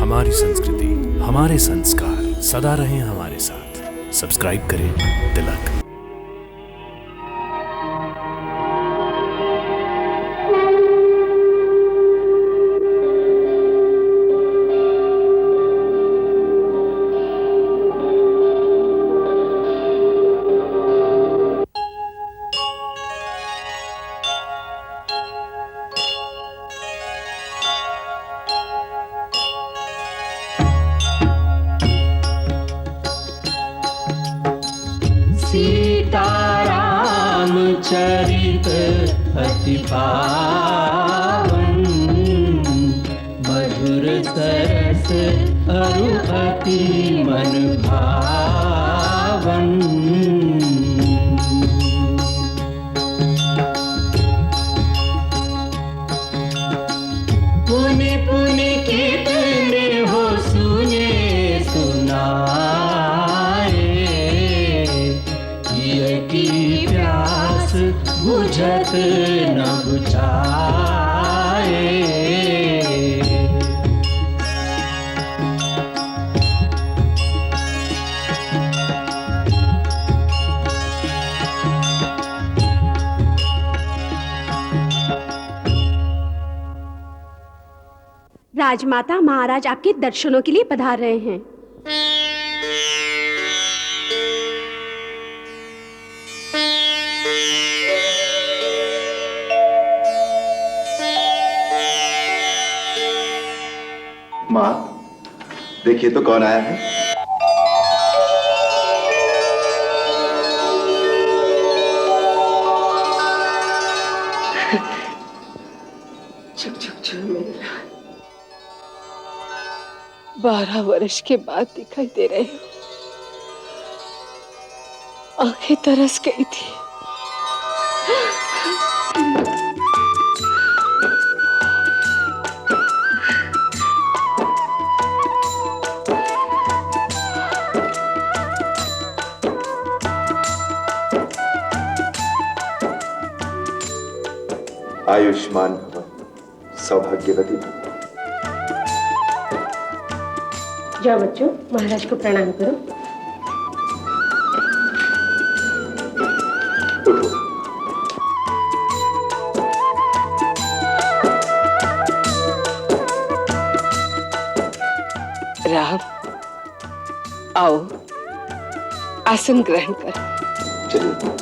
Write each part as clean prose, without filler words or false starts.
हमारी संस्कृति, हमारे संस्कार सदा रहें हमारे साथ। सब्सक्राइब करें तिलक। सीताराम चरित अति पावन, मधुर सरस अरु अति मन भावन। पुनि पुनि कितने हो सुने सुनाए, की प्यास बुझत न बुझाए। राजमाता महाराज आपके दर्शनों के लिए पधार रहे हैं। माँ, देखिए तो कौन आया है। चुप चुप चुप मेरे लाल, 12 वर्ष के बाद दिखाई दे रहे हो। आंखें तरस गई थी। आयुष्मान भव, सौभाग्यवती भव। जाओ बच्चों, महाराज को प्रणाम करो। उठो। राम, आओ आसन ग्रहण करो। चलिए।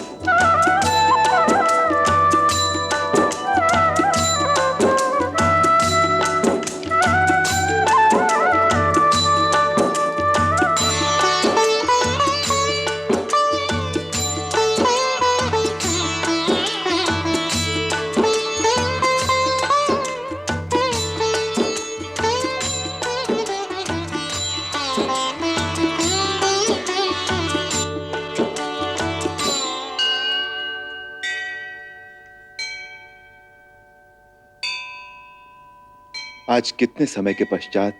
आज कितने समय के पश्चात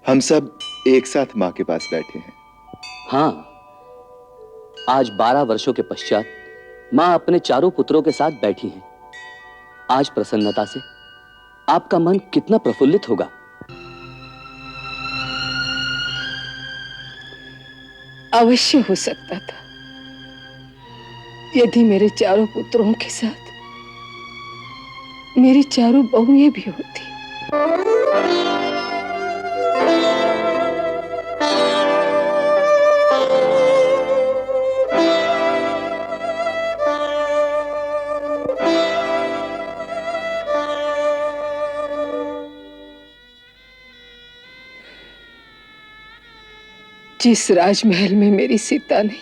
हम सब एक साथ मां के पास बैठे हैं। हाँ, आज 12 वर्षों के पश्चात मां अपने चारों पुत्रों के साथ बैठी हैं। आज प्रसन्नता से आपका मन कितना प्रफुल्लित होगा। अवश्य हो सकता था, यदि मेरे चारों पुत्रों के साथ मेरी चारों बहुएं भी होती। जिस राजमहल में मेरी सीता नहीं,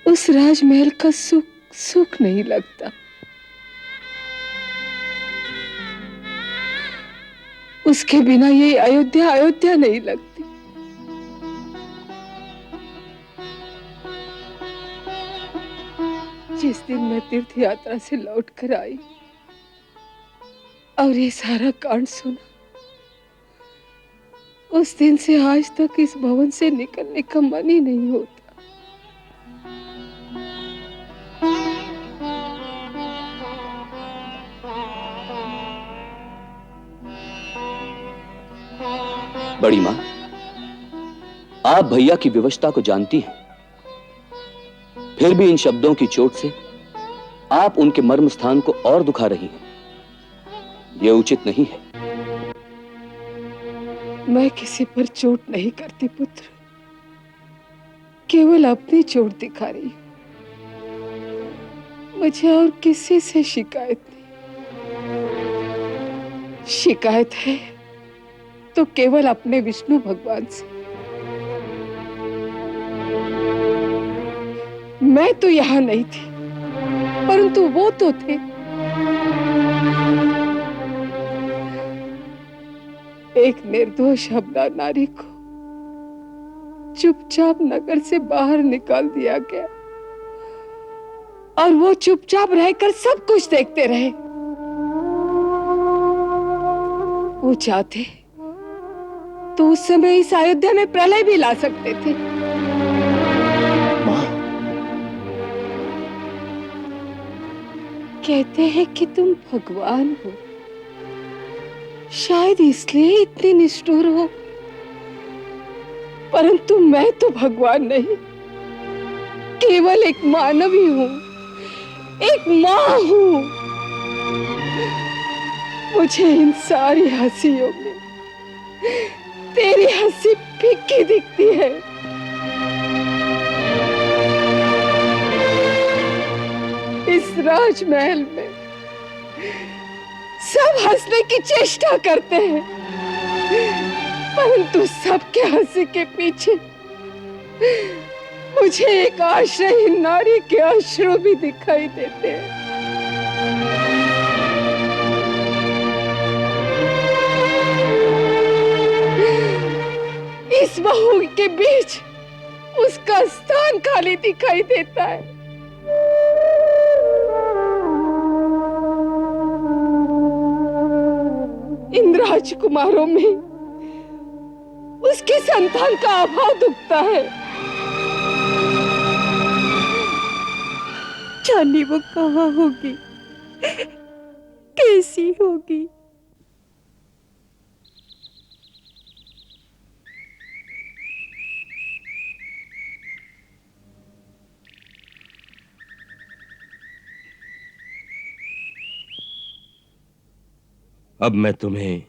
उस राजमहल का सुख सुख नहीं लगता। उसके बिना ये अयोध्या अयोध्या नहीं लगती। जिस दिन मैं तीर्थ यात्रा से लौट कर आई और ये सारा कांड सुना, उस दिन से आज तक इस भवन से निकलने का मन ही नहीं होता। बड़ी मां, आप भैया की विवशता को जानती हैं, फिर भी इन शब्दों की चोट से आप उनके मर्म स्थान को और दुखा रही हैं। यह उचित नहीं है। मैं किसी पर चोट नहीं करती पुत्र, केवल अपनी चोट दिखा रही हूं। मुझे और किसी से शिकायत नहीं। शिकायत है तो केवल अपने विष्णु भगवान से। मैं तो यहां नहीं थी, परंतु वो तो थे। एक निर्दोष अबला नारी को चुपचाप नगर से बाहर निकाल दिया गया और वो चुपचाप रहकर सब कुछ देखते रहे। वो चाहते तो उस समय इस अयोध्या में प्रलय भी ला सकते थे। माँ, कहते हैं कि तुम भगवान हो, शायद इसलिए इतनी निष्ठुर हो, परंतु मैं तो भगवान नहीं, केवल एक मानवी हूं, एक मां हूं। मुझे इन सारी हंसियों में तेरी हंसी फीकी दिखती है। इस राजमहल में सब हंसने की चेष्टा करते हैं, परंतु सबके हंसी के पीछे मुझे एक आश्रयहीन नारी के अश्रु भी दिखाई देते हैं। इस बहू के बीच उसका स्थान खाली दिखाई देता है। इन राजकुमारों में उसकी संतान का अभाव दुखता है। जाने वो कहाँ होगी, कैसी होगी। अब मैं तुम्हें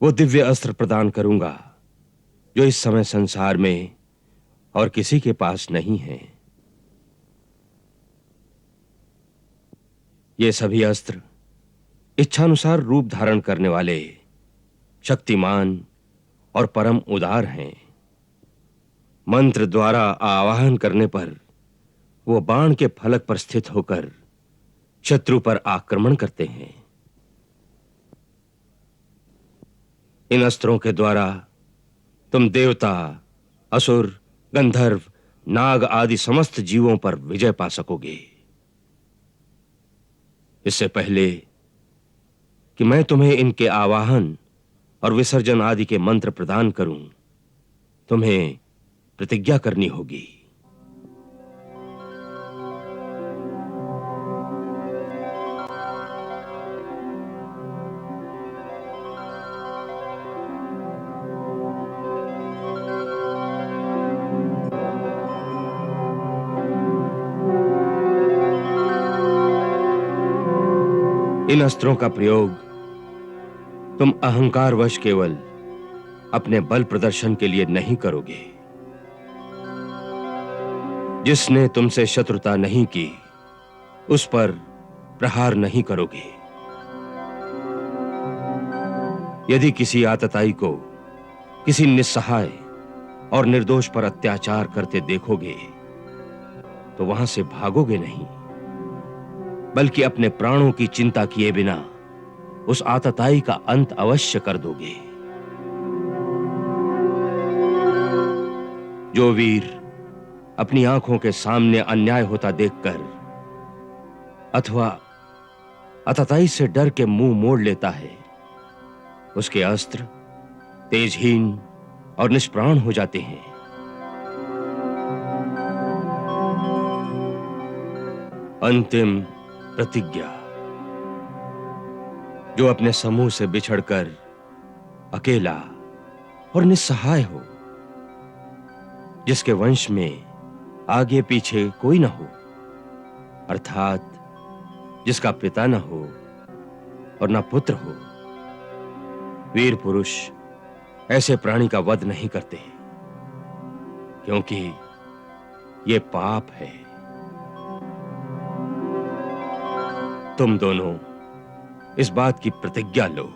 वो दिव्य अस्त्र प्रदान करूंगा जो इस समय संसार में और किसी के पास नहीं है। ये सभी अस्त्र इच्छानुसार रूप धारण करने वाले, शक्तिमान और परम उदार हैं। मंत्र द्वारा आवाहन करने पर वो बाण के फलक पर स्थित होकर शत्रु पर आक्रमण करते हैं। इन अस्त्रों के द्वारा तुम देवता, असुर, गंधर्व, नाग आदि समस्त जीवों पर विजय पा सकोगे। इससे पहले कि मैं तुम्हें इनके आवाहन और विसर्जन आदि के मंत्र प्रदान करूं, तुम्हें प्रतिज्ञा करनी होगी। इन अस्त्रों का प्रयोग तुम अहंकारवश केवल अपने बल प्रदर्शन के लिए नहीं करोगे। जिसने तुमसे शत्रुता नहीं की उस पर प्रहार नहीं करोगे। यदि किसी आतताई को किसी निस्सहाय और निर्दोष पर अत्याचार करते देखोगे तो वहां से भागोगे नहीं, बल्कि अपने प्राणों की चिंता किए बिना उस आतताई का अंत अवश्य कर दोगे। जो वीर अपनी आंखों के सामने अन्याय होता देखकर अथवा आतताई से डर के मुंह मोड़ लेता है, उसके अस्त्र तेजहीन और निष्प्राण हो जाते हैं। अंतिम प्रतिज्ञा। जो अपने समूह से बिछड़कर अकेला और निस्सहाय हो, जिसके वंश में आगे पीछे कोई ना हो, अर्थात जिसका पिता न हो और न पुत्र हो। वीर पुरुष ऐसे प्राणी का वध नहीं करते, क्योंकि ये पाप है। तुम दोनों इस बात की प्रतिज्ञा लो।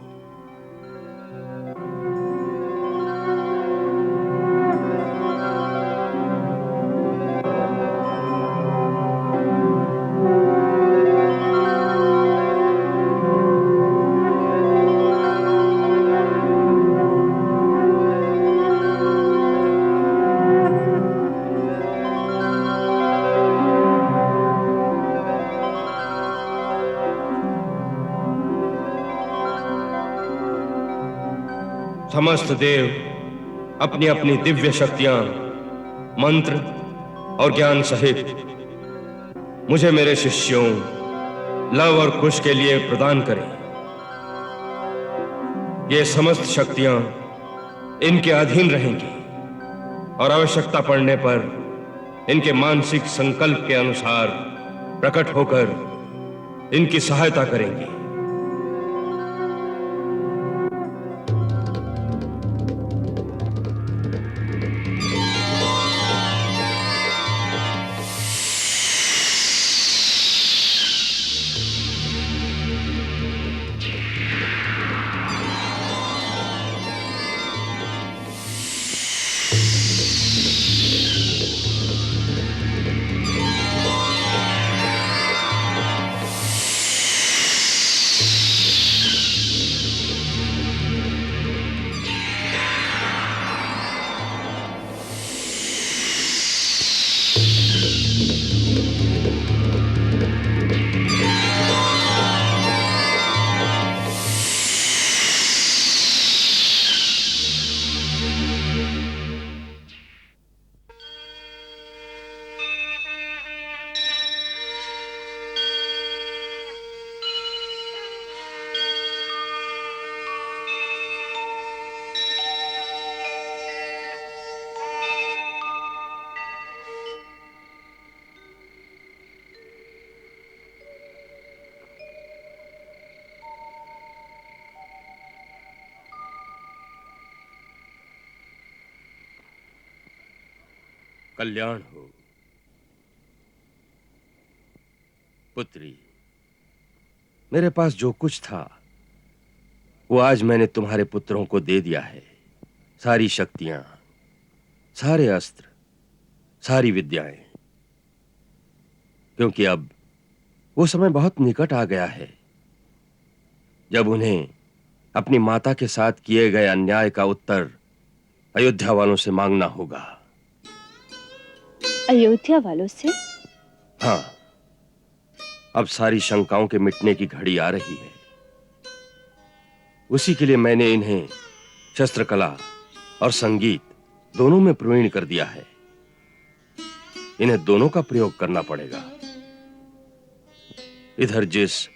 समस्त देव अपनी अपनी दिव्य शक्तियां, मंत्र और ज्ञान सहित मुझे मेरे शिष्यों लव और कुश के लिए प्रदान करें। ये समस्त शक्तियां इनके अधीन रहेंगी और आवश्यकता पड़ने पर इनके मानसिक संकल्प के अनुसार प्रकट होकर इनकी सहायता करेंगी। कल्याण हो। पुत्री, मेरे पास जो कुछ था वो आज मैंने तुम्हारे पुत्रों को दे दिया है। सारी शक्तियां, सारे अस्त्र, सारी विद्याएं, क्योंकि अब वो समय बहुत निकट आ गया है जब उन्हें अपनी माता के साथ किए गए अन्याय का उत्तर अयोध्या वालों से मांगना होगा। अयोध्या वालों से? हाँ, अब सारी शंकाओं के मिटने की घड़ी आ रही है। उसी के लिए मैंने इन्हें शस्त्रकला और संगीत दोनों में प्रवीण कर दिया है। इन्हें दोनों का प्रयोग करना पड़ेगा। इधर जिस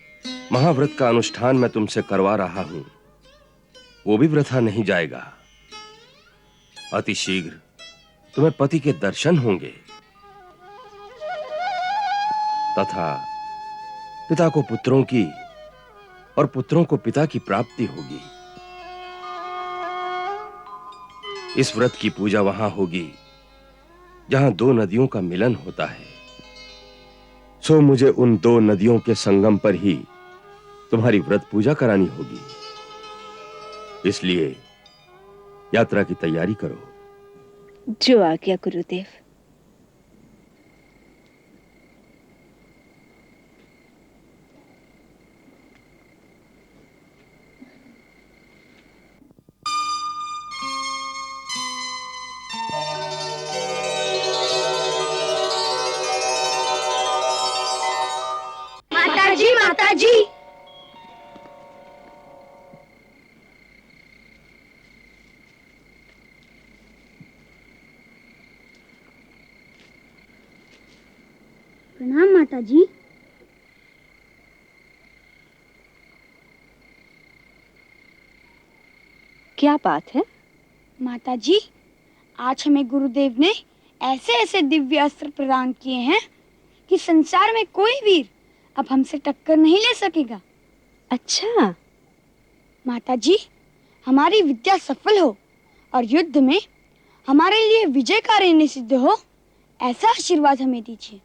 महाव्रत का अनुष्ठान मैं तुमसे करवा रहा हूं, वो भी वृथा नहीं जाएगा। अति शीघ्र तुम्हें पति के दर्शन होंगे तथा पिता को पुत्रों की और पुत्रों को पिता की प्राप्ति होगी। इस व्रत की पूजा वहां होगी जहां दो नदियों का मिलन होता है। सो मुझे उन दो नदियों के संगम पर ही तुम्हारी व्रत पूजा करानी होगी। इसलिए यात्रा की तैयारी करो। जो आज्ञा गुरुदेव। माताजी, माताजी। प्रणाम माताजी। क्या बात है? माताजी, आज हमें गुरुदेव ने ऐसे ऐसे दिव्य अस्त्र प्रदान किए हैं कि संसार में कोई वीर अब हमसे टक्कर नहीं ले सकेगा। अच्छा, माताजी, हमारी विद्या सफल हो और युद्ध में हमारे लिए विजयकारी सिद्ध हो, ऐसा आशीर्वाद हमें दीजिए।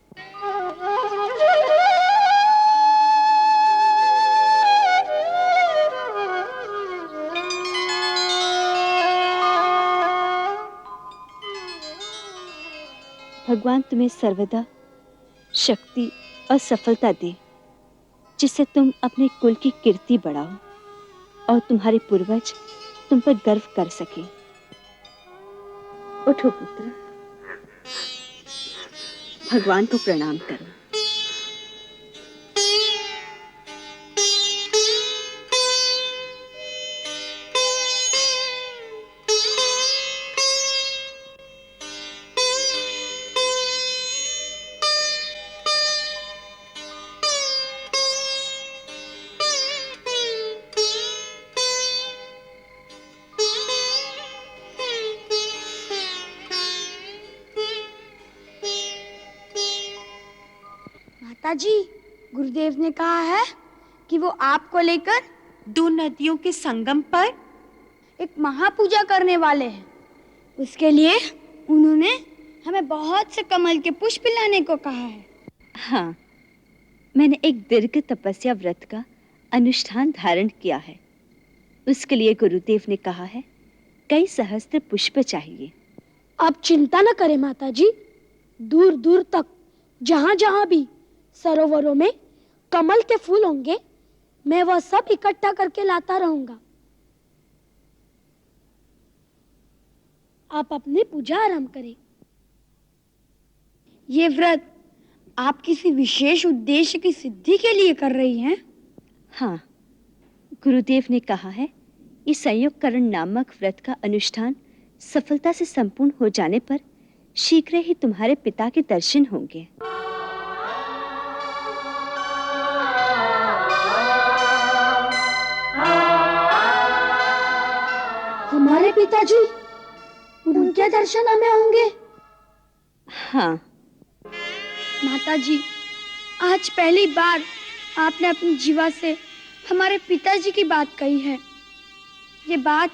भगवान तुम्हें सर्वदा शक्ति और सफलता दे, जिससे तुम अपने कुल की कीर्ति बढ़ाओ और तुम्हारे पूर्वज तुम पर गर्व कर सके। उठो पुत्र, भगवान को प्रणाम करो। माताजी, गुरुदेव ने कहा है कि वो आपको लेकर दो नदियों के संगम पर एक महापूजा करने वाले हैं। उसके लिए उन्होंने हमें बहुत से कमल के पुष्प लाने को कहा है। हाँ, मैंने एक दीर्घ तपस्या व्रत का अनुष्ठान धारण किया है। उसके लिए गुरुदेव ने कहा है कई सहस्त्र पुष्प चाहिए। आप चिंता न करें माताजी, दूर दूर तक जहाँ जहाँ भी सरोवरों में कमल के फूल होंगे, मैं वह सब इकट्ठा करके लाता रहूंगा। आप अपनी पूजा आरंभ करें। ये व्रत आप किसी विशेष उद्देश्य की सिद्धि के लिए कर रही हैं? हाँ, गुरुदेव ने कहा है इस संयोगकरण नामक व्रत का अनुष्ठान सफलता से संपूर्ण हो जाने पर शीघ्र ही तुम्हारे पिता के दर्शन होंगे। हमारे पिताजी, उनके दर्शन हमें होंगे? हाँ माताजी, आज पहली बार आपने अपनी जीवा से हमारे पिताजी की बात कही है। ये बात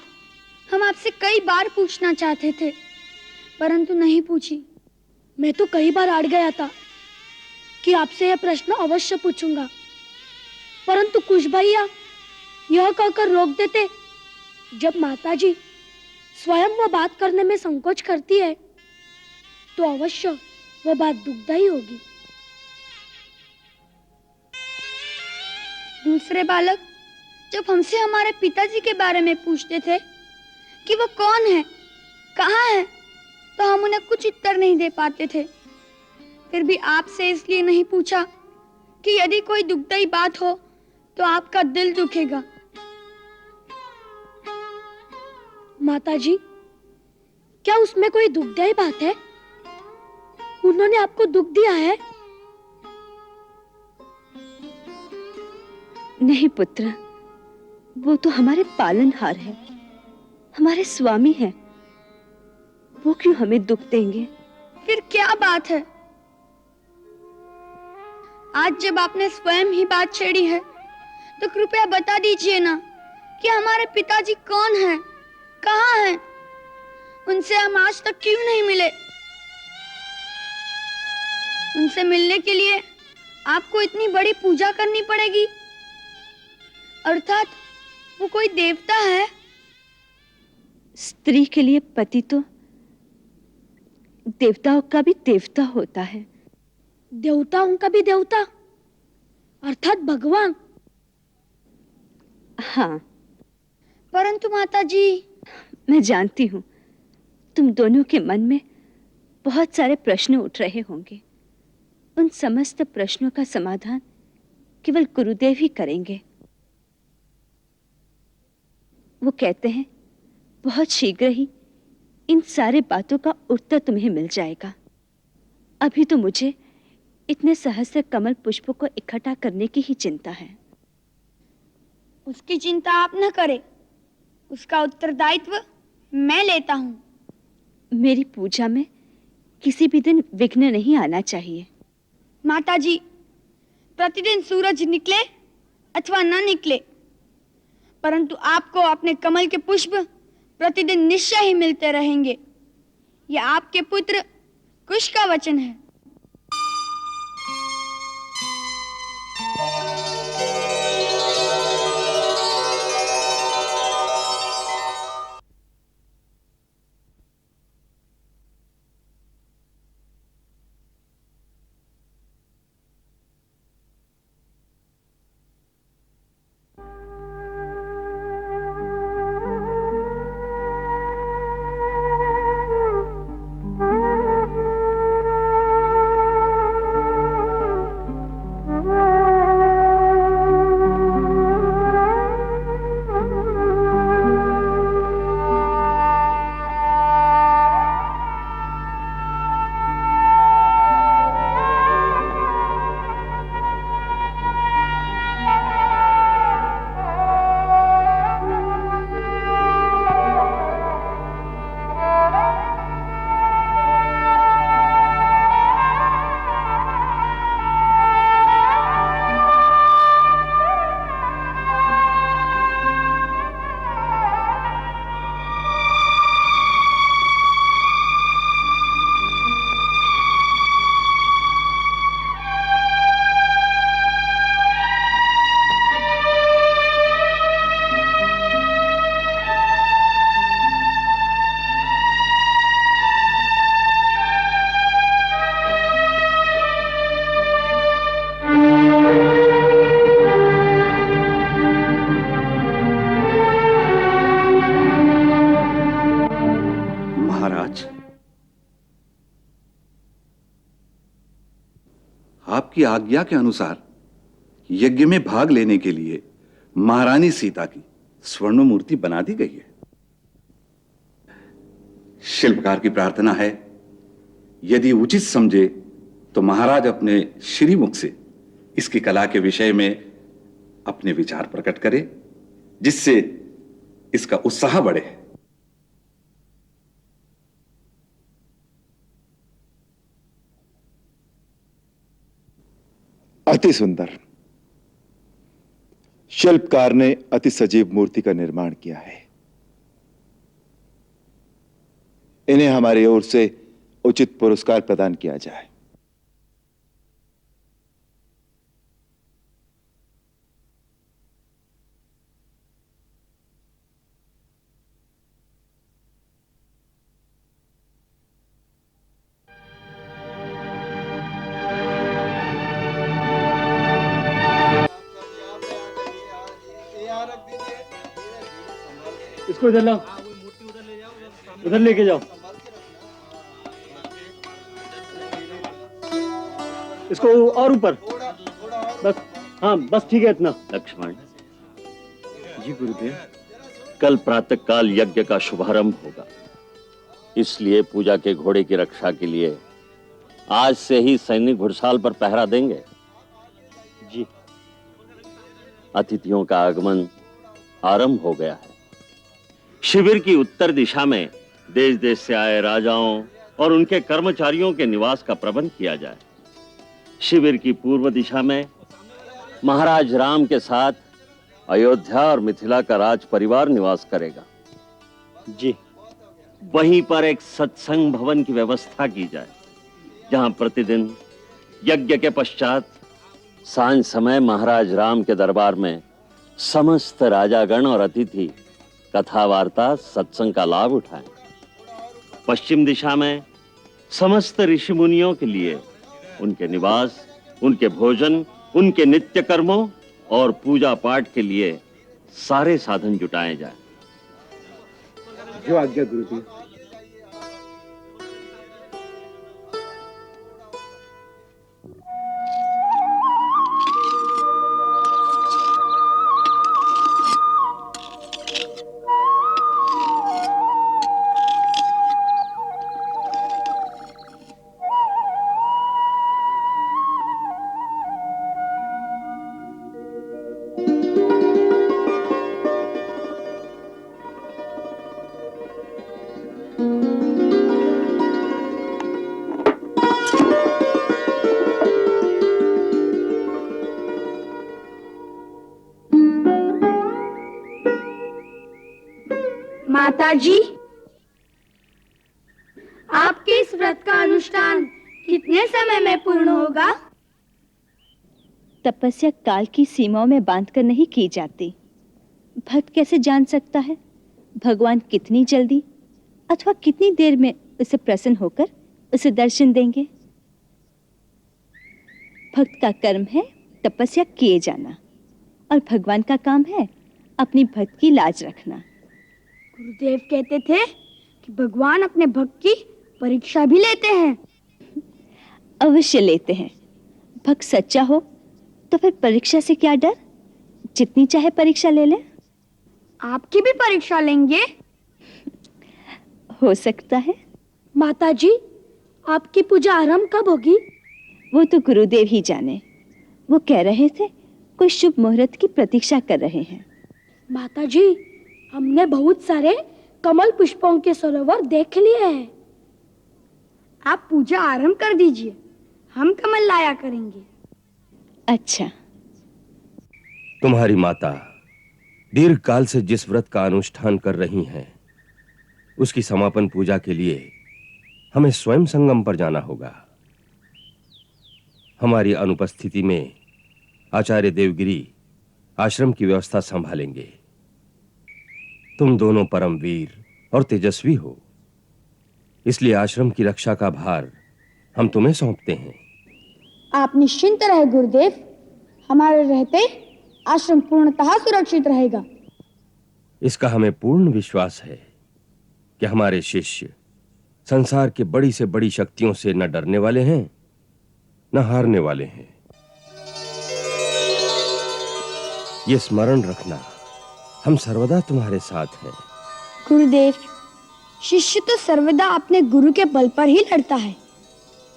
हम आपसे कई बार पूछना चाहते थे, परंतु नहीं पूछी। मैं तो कई बार अड़ गया था कि आपसे यह प्रश्न अवश्य पूछूंगा, परंतु कुछ भैया यह कहकर रोक देते, जब माताजी स्वयं वह बात करने में संकोच करती है तो अवश्य वह बात दुखदायी होगी। दूसरे बालक जब हमसे हमारे पिताजी के बारे में पूछते थे कि वो कौन है, कहाँ है, तो हम उन्हें कुछ उत्तर नहीं दे पाते थे। फिर भी आपसे इसलिए नहीं पूछा कि यदि कोई दुखदायी बात हो तो आपका दिल दुखेगा। माताजी, क्या उसमें कोई दुखदायी बात है? उन्होंने आपको दुख दिया है? नहीं पुत्र, वो तो हमारे पालनहार है, हमारे स्वामी है। वो क्यों हमें दुख देंगे? फिर क्या बात है? आज जब आपने स्वयं ही बात छेड़ी है तो कृपया बता दीजिए ना कि हमारे पिताजी कौन हैं, कहाँ हैं? उनसे हम आज तक क्यों नहीं मिले? उनसे मिलने के लिए आपको इतनी बड़ी पूजा करनी पड़ेगी, अर्थात वो कोई देवता है? स्त्री के लिए पति तो देवताओं का भी देवता होता है। देवताओं का भी देवता अर्थात भगवान? हाँ, परंतु माताजी, मैं जानती हूँ तुम दोनों के मन में बहुत सारे प्रश्न उठ रहे होंगे। उन समस्त प्रश्नों का समाधान केवल गुरुदेव ही करेंगे। वो कहते हैं बहुत शीघ्र ही इन सारे बातों का उत्तर तुम्हें मिल जाएगा। अभी तो मुझे इतने सहस्त्र कमल पुष्पों को इकट्ठा करने की ही चिंता है। उसकी चिंता आप न करें, उसका उत्तरदायित्व मैं लेता हूँ। मेरी पूजा में किसी भी दिन विघ्न नहीं आना चाहिए। माताजी, प्रतिदिन सूरज निकले अथवा न निकले, परंतु आपको अपने कमल के पुष्प प्रतिदिन निश्चय ही मिलते रहेंगे। यह आपके पुत्र कुश का वचन है। आपकी आज्ञा के अनुसार यज्ञ में भाग लेने के लिए महारानी सीता की स्वर्ण मूर्ति बना दी गई है। शिल्पकार की प्रार्थना है, यदि उचित समझे तो महाराज अपने श्रीमुख से इसकी कला के विषय में अपने विचार प्रकट करें, जिससे इसका उत्साह बढ़े। अति सुंदर। शिल्पकार ने अति सजीव मूर्ति का निर्माण किया है। इन्हें हमारी ओर से उचित पुरस्कार प्रदान किया जाए। इसको इधर लाओ, उधर लेके जाओ। इसको और ऊपर, बस। हाँ बस ठीक है इतना। लक्ष्मण जी, गुरुदेव, कल प्रातःकाल यज्ञ का शुभारंभ होगा, इसलिए पूजा के घोड़े की रक्षा के लिए आज से ही सैनिक घुड़साल पर पहरा देंगे। जी। अतिथियों का आगमन आरंभ हो गया है। शिविर की उत्तर दिशा में देश देश से आए राजाओं और उनके कर्मचारियों के निवास का प्रबंध किया जाए। शिविर की पूर्व दिशा में महाराज राम के साथ अयोध्या और मिथिला का राज परिवार निवास करेगा। जी। वहीं पर एक सत्संग भवन की व्यवस्था की जाए, जहां प्रतिदिन यज्ञ के पश्चात सांझ समय महाराज राम के दरबार में समस्त राजागण और अतिथि कथा वार्ता सत्संग का लाभ उठाएं। पश्चिम दिशा में समस्त ऋषि मुनियों के लिए उनके निवास, उनके भोजन, उनके नित्य कर्मों और पूजा पाठ के लिए सारे साधन जुटाए जाएं। जो आज्ञा गुरुदेव। माताजी, आपके इस व्रत का अनुष्ठान कितने समय में पूर्ण होगा? तपस्या काल की सीमाओं में बांधकर नहीं की जाती। भक्त कैसे जान सकता है भगवान कितनी जल्दी अथवा कितनी देर में उसे प्रसन्न होकर उसे दर्शन देंगे। भक्त का कर्म है तपस्या किए जाना और भगवान का काम है अपनी भक्त की लाज रखना। गुरुदेव कहते थे कि भगवान अपने भक्त की परीक्षा भी लेते हैं। अवश्य लेते हैं। भक्त सच्चा हो तो फिर परीक्षा से क्या डर, जितनी चाहे परीक्षा ले ले। आपकी भी परीक्षा लेंगे? हो सकता है। माताजी, आपकी पूजा आरंभ कब होगी? वो तो गुरुदेव ही जाने। वो कह रहे थे कोई शुभ मुहूर्त की प्रतीक्षा कर रहे हैं। माताजी, हमने बहुत सारे कमल पुष्पों के सरोवर देख लिए हैं। आप पूजा आरंभ कर दीजिए, हम कमल लाया करेंगे। अच्छा। तुम्हारी माता दीर्घ काल से जिस व्रत का अनुष्ठान कर रही हैं, उसकी समापन पूजा के लिए हमें स्वयं संगम पर जाना होगा। हमारी अनुपस्थिति में आचार्य देवगिरी आश्रम की व्यवस्था संभालेंगे। तुम दोनों परम वीर और तेजस्वी हो, इसलिए आश्रम की रक्षा का भार हम तुम्हें सौंपते हैं। आप निश्चिंत रहे गुरुदेव, हमारे रहते आश्रम पूर्णतः सुरक्षित रहेगा। इसका हमें पूर्ण विश्वास है कि हमारे शिष्य संसार के बड़ी से बड़ी शक्तियों से न डरने वाले हैं न हारने वाले हैं। ये स्मरण रखना, हम सर्वदा तुम्हारे साथ हैं। गुरुदेव, शिष्य तो सर्वदा अपने गुरु के बल पर ही लड़ता है,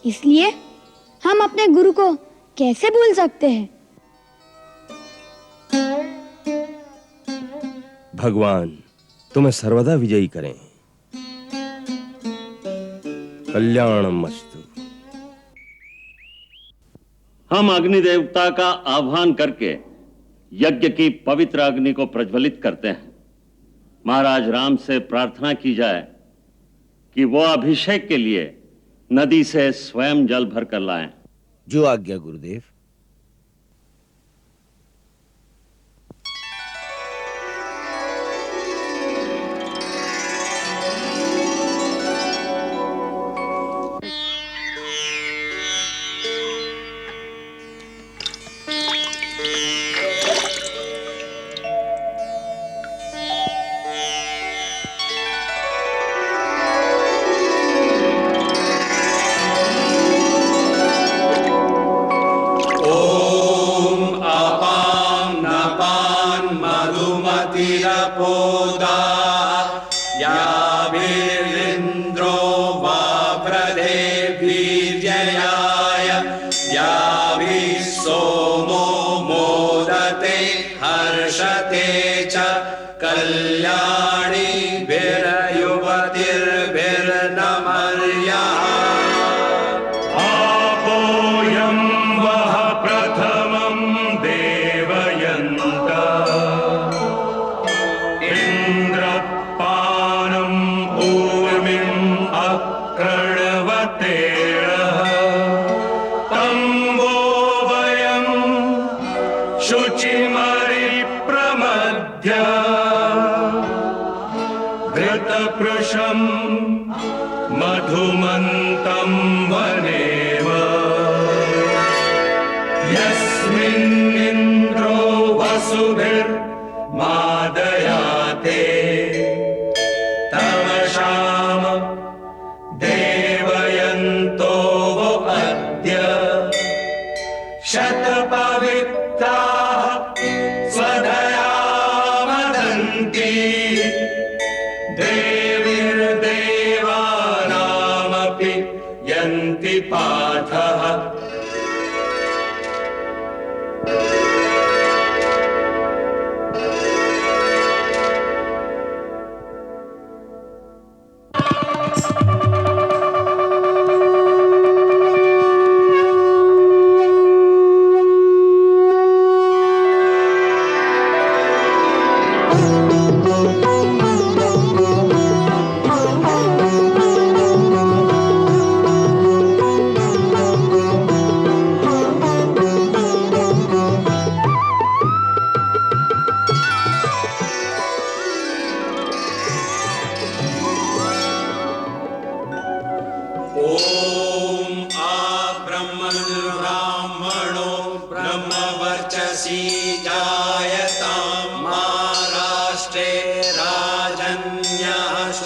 इसलिए हम अपने गुरु को कैसे भूल सकते हैं? भगवान तुम्हें सर्वदा विजयी करें। कल्याणमस्तु। हम अग्नि देवता का आह्वान करके यज्ञ की पवित्र अग्नि को प्रज्वलित करते हैं। महाराज राम से प्रार्थना की जाए कि वो अभिषेक के लिए नदी से स्वयं जल भर कर लाएं। जो आज्ञा गुरुदेव।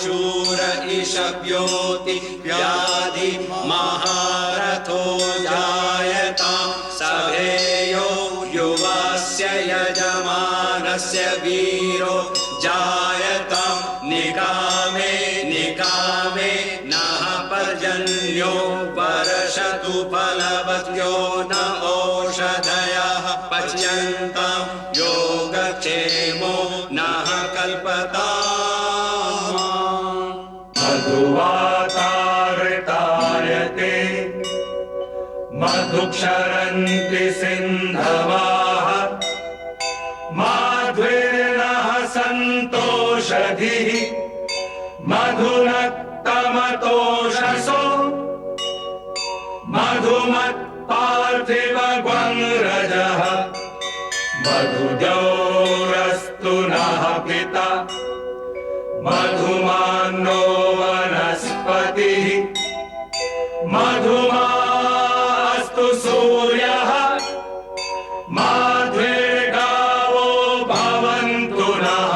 शूर ईशव्योति व्याधि महारथो जायतां सभेयो युवस्य यजमानस्य वीरो जायतां निकामे निकामे नः पर्जन्यो वर्षतु फलवत्यो न ओषधयः पच्यन्तां योगक्षेमो नः कल्पताम् मधुवातावृतायते मधुक्षरन्ति सिन्धवाः माध्वेर्नः सन्तोषधिः मधुनक्तमतोषसो मधुमत्पार्थिवग्वंरजः मधुजौरस्तु नः पिता मधुमान्नो वनस्पतिः मधुमास्तु सूर्यः माध्वेर्गावो भवन्तु नः।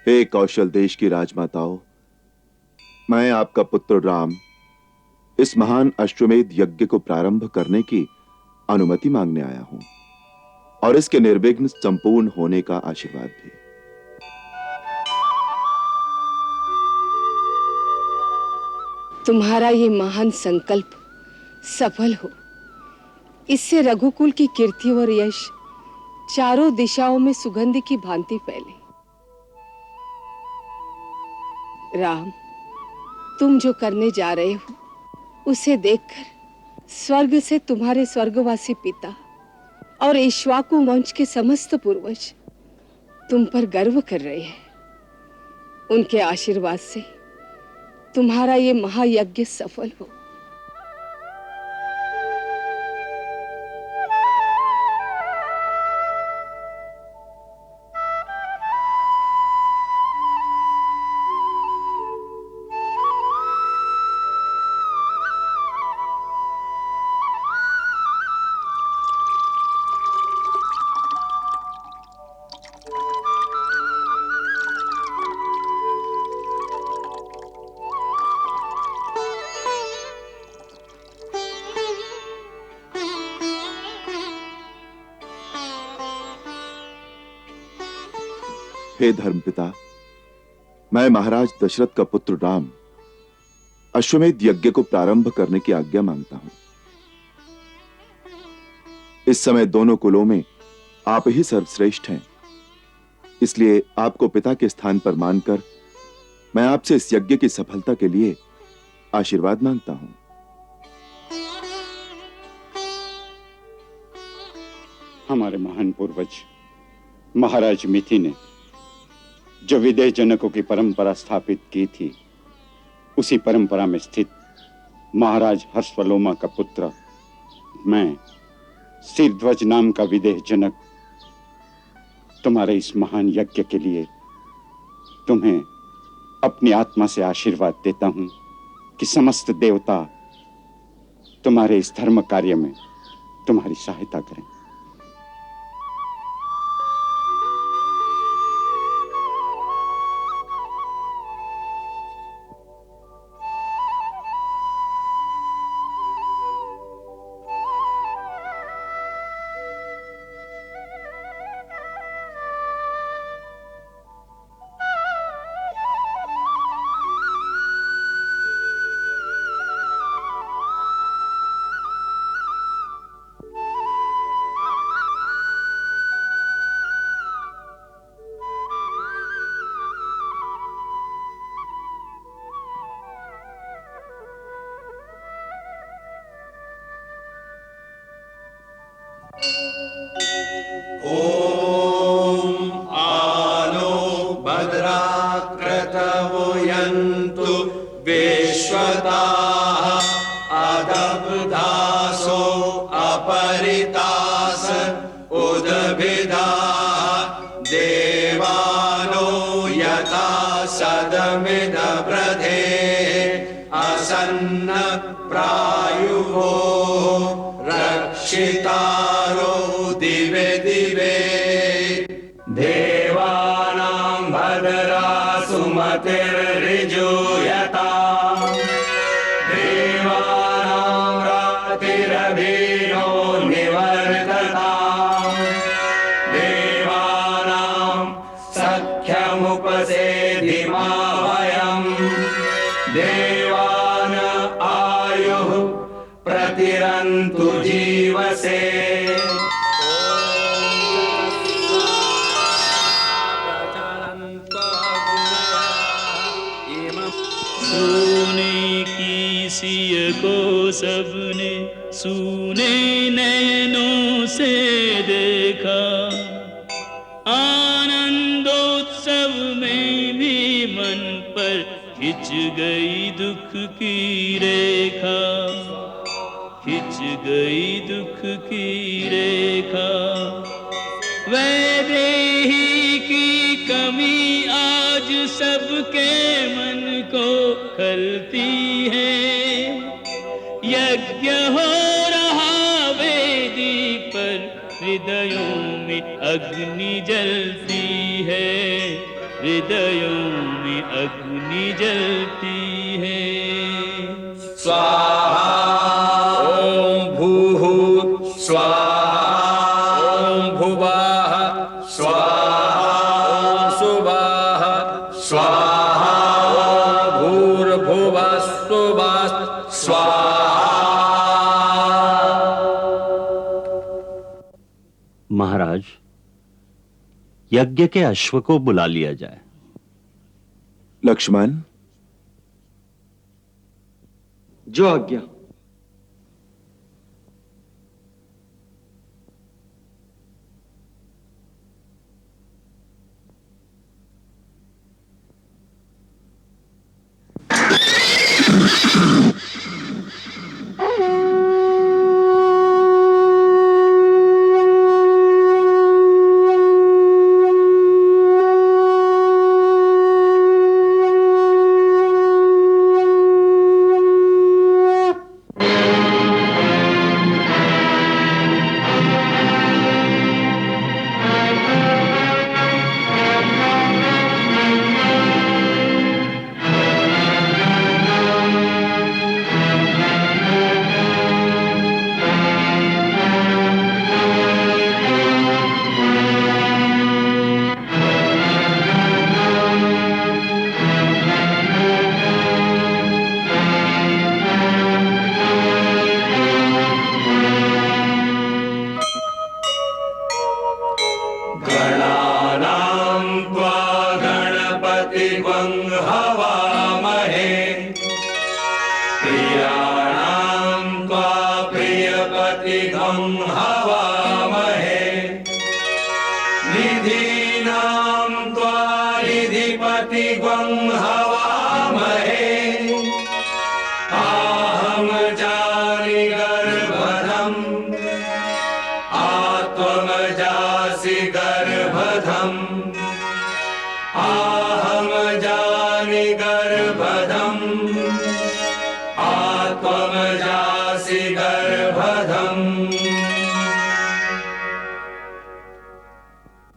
हे कौशल देश की राजमाताओं, मैं आपका पुत्र राम इस महान अश्वमेध यज्ञ को प्रारंभ करने की अनुमति मांगने आया हूं और इसके निर्विघ्न संपूर्ण होने का आशीर्वाद भी। तुम्हारा ये महान संकल्प सफल हो, इससे रघुकुल की कीर्ति और यश चारों दिशाओं में सुगंध की भांति फैले। राम, तुम जो करने जा रहे हो उसे देखकर स्वर्ग से तुम्हारे स्वर्गवासी पिता और इक्ष्वाकु वंश के समस्त पूर्वज तुम पर गर्व कर रहे हैं। उनके आशीर्वाद से तुम्हारा ये महायज्ञ सफल हो। हे धर्मपिता, मैं महाराज दशरथ का पुत्र राम अश्वमेध यज्ञ को प्रारंभ करने की आज्ञा मांगता हूं। इस समय दोनों कुलों में आप ही सर्वश्रेष्ठ हैं, इसलिए आपको पिता के स्थान पर मानकर मैं आपसे इस यज्ञ की सफलता के लिए आशीर्वाद मांगता हूं। हमारे महान पूर्वज महाराज मिथि ने जो विदेह जनकों की परंपरा स्थापित की थी, उसी परंपरा में स्थित महाराज हर्षवलोमा का पुत्र मैं सिरध्वज नाम का विदेह जनक तुम्हारे इस महान यज्ञ के लिए तुम्हें अपनी आत्मा से आशीर्वाद देता हूं कि समस्त देवता तुम्हारे इस धर्म कार्य में तुम्हारी सहायता करें। ॐ आनो भद्राक्रतवो यन्तु विश्वताः अदब्धासो अपरितास उद्भिदाः देवानो यथा सदमिदब्रधे असन्न प्रायुवो रक्षितारो दिवे दिवे देवानां भद्रा सुमतिर्ऋजूयता देवानां रातिरभिनो निवर्तता देवानां सख्यमुपसेधिमा वयम् देवान आयुः प्रतिरन्तु जीवसे सोने की सिय को सबने सूने नैनों से देखा, आनंदोत्सव में भी मन पर खिंच गई दुख की रेखा, खिंच गई दुख की रेखा। वैदेही की कमी आज सबके मन को खलती है, यज्ञ हो रहा वेदी पर हृदयों में अग्नि जलती है, हृदयों में अग्नि जलती है। स्वाहा ॐ भूः स्वाहा ॐ भुवः स्वाहा ॐ सुवः स्वाहा ॐ भूर्भुवः स्वः स्वाहा। महाराज, यज्ञ के अश्व को बुला लिया जाए। लक्ष्मण, जो आज्ञा।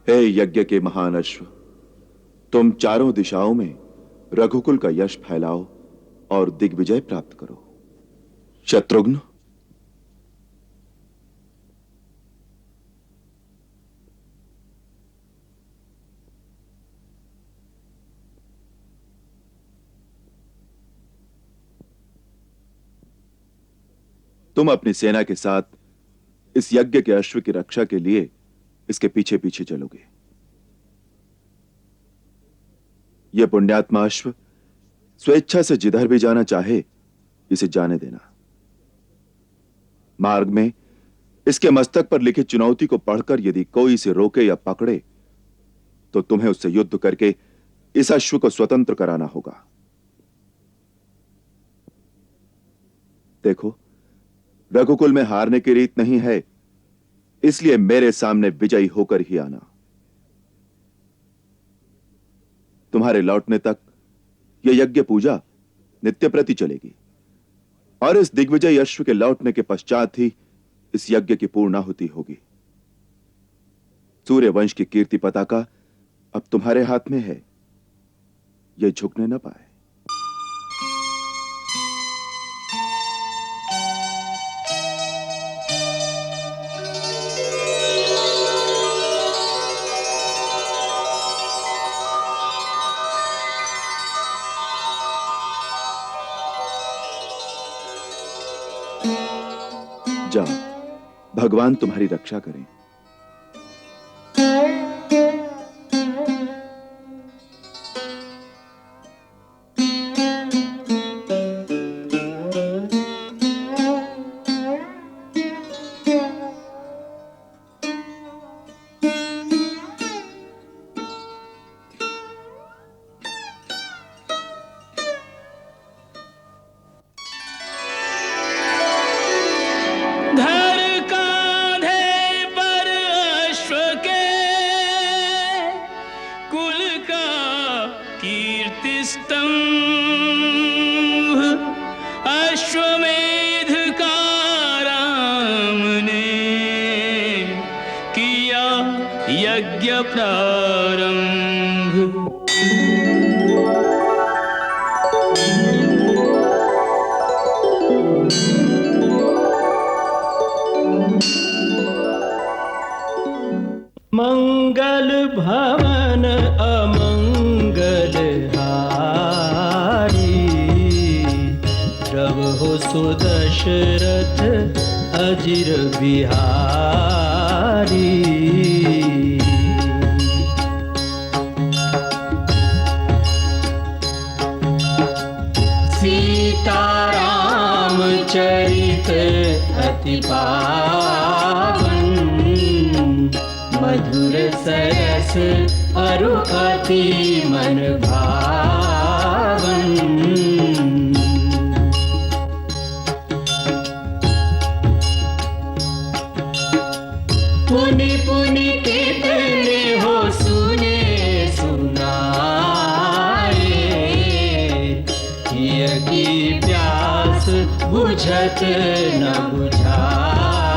हे यज्ञ के महान अश्व, तुम चारों दिशाओं में रघुकुल का यश फैलाओ और दिग्विजय प्राप्त करो। शत्रुघ्न, तुम अपनी सेना के साथ इस यज्ञ के अश्व की रक्षा के लिए इसके पीछे पीछे चलोगे। यह पुण्यात्मा अश्व स्वेच्छा से जिधर भी जाना चाहे इसे जाने देना। मार्ग में इसके मस्तक पर लिखी चुनौती को पढ़कर यदि कोई इसे रोके या पकड़े तो तुम्हें उससे युद्ध करके इस अश्व को स्वतंत्र कराना होगा। देखो, रघुकुल में हारने की रीत नहीं है, इसलिए मेरे सामने विजयी होकर ही आना। तुम्हारे लौटने तक यह यज्ञ पूजा नित्य प्रति चलेगी और इस दिग्विजय अश्व के लौटने के पश्चात ही इस यज्ञ की पूर्णाहुति होगी। सूर्य वंश की कीर्ति पताका अब तुम्हारे हाथ में है, यह झुकने न पाए। जाओ, भगवान तुम्हारी रक्षा करें। अश्वमेध का राम ने किया यज्ञ प्रारंभ। मंगल भवन अमंगल हारी, जब हो सुदशरथ अजिर बिहारी। सीताराम चरित अति पावन, मधुर सरस अरु अति मन भावन। पुनि पुनि कितने हो सुने सुनाए, किया की प्यास बुझत न बुझाए।